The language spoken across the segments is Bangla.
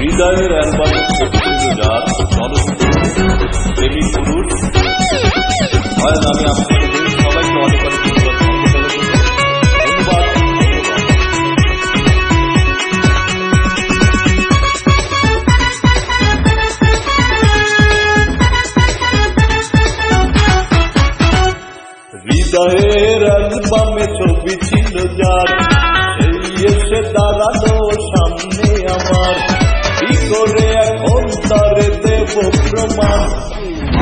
হৃদয়ের অ্যালবামের ছবি ছিল যার জনপ্রিয় প্রেমিক পুরুষ হয় আমি আপনাদের সবাইকে অনেক অনেক ধন্যবাদ। হৃদয়ের অ্যালবামে ছবি ছিল যার সেই এসে দাঁড়ালো সামনে আমার, কি করে এখন তারে দেব প্রমাণ।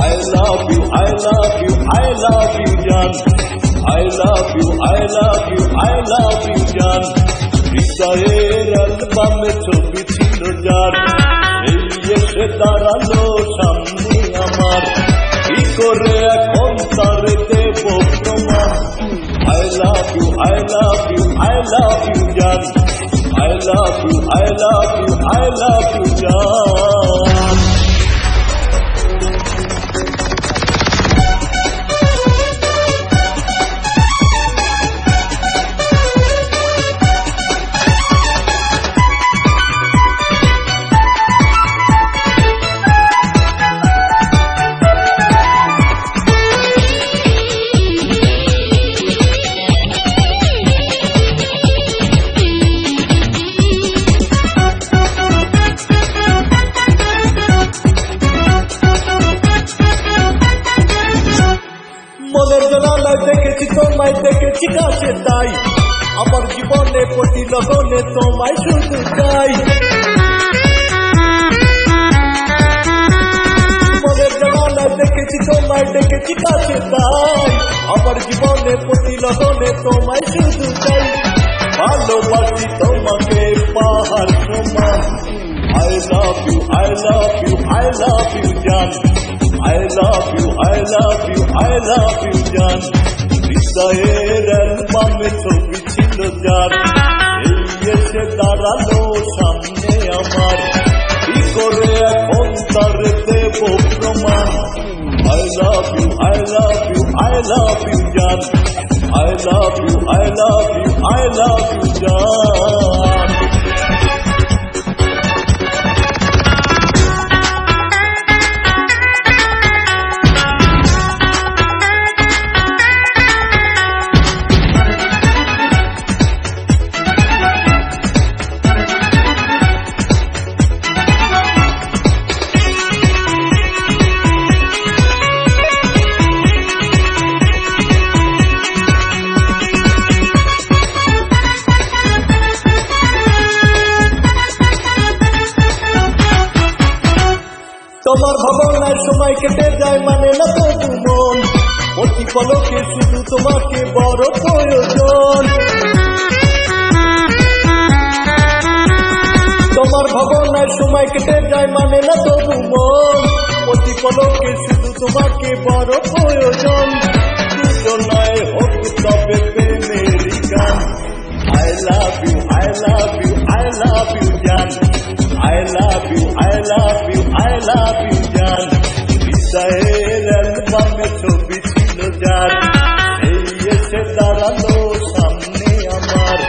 I love you, I love you, I love you জান, I love you, I love you, I love you জান। হৃদয়ের অ্যালবামে ছবি ছিল যার সেই এসে দাঁড়ালো সামনে আমার, কি করে এখন তারে দেব প্রমাণ। I love you, I love you, I love you জান, I love you, I love you, I love you জান। মনের জানালায় দেখেছি তোমায়, দেখেছি কাছে তাই আমার জীবনে প্রতি লগনে তোমায় শুধু চাই। মনের জানালায় দেখেছি তোমায়, দেখেছি কাছে তাই আমার জীবনে প্রতি লগনে তোমায় শুধু চাই। ভালোবাসি তোমাকে পাহাড় সমান, I love you, I love you, I love you জান, I love you, I love you, I love you জান। হৃদয়ের অ্যালবামে ছবি ছিল যার এই এসে দাঁড়ালো সামনে আমার, কি করে এখন তারে দেব প্রমাণ। I love you, I love you, I love you জান, I love you, I love you, I love you জান। তোমার ভাবনায় সময় কেটে যায় মানে না তবু মন, অতি পলকে শুধু তোমাকে বড় প্রয়োজন। তোমার ভাবনায় সময় কেটে যায় মানে না তবু মন, অতি পলকে শুধু তোমাকে বড় প্রয়োজন। দুজনায় হোক তবে প্রেমেরই গান, I love you, I love you, I love you জান, I love you, I love you, I love you জান। হৃদয়ের অ্যালবামে ছবি ছিল যার এই এসে দাঁড়ালো সামনে আমার,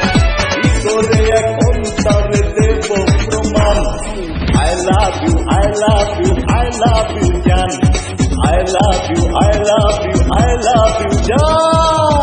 কি করে এখন তারে দেব প্রমাণ। I love you, I love you, I love you জান, I love you, I love you, I love you জান।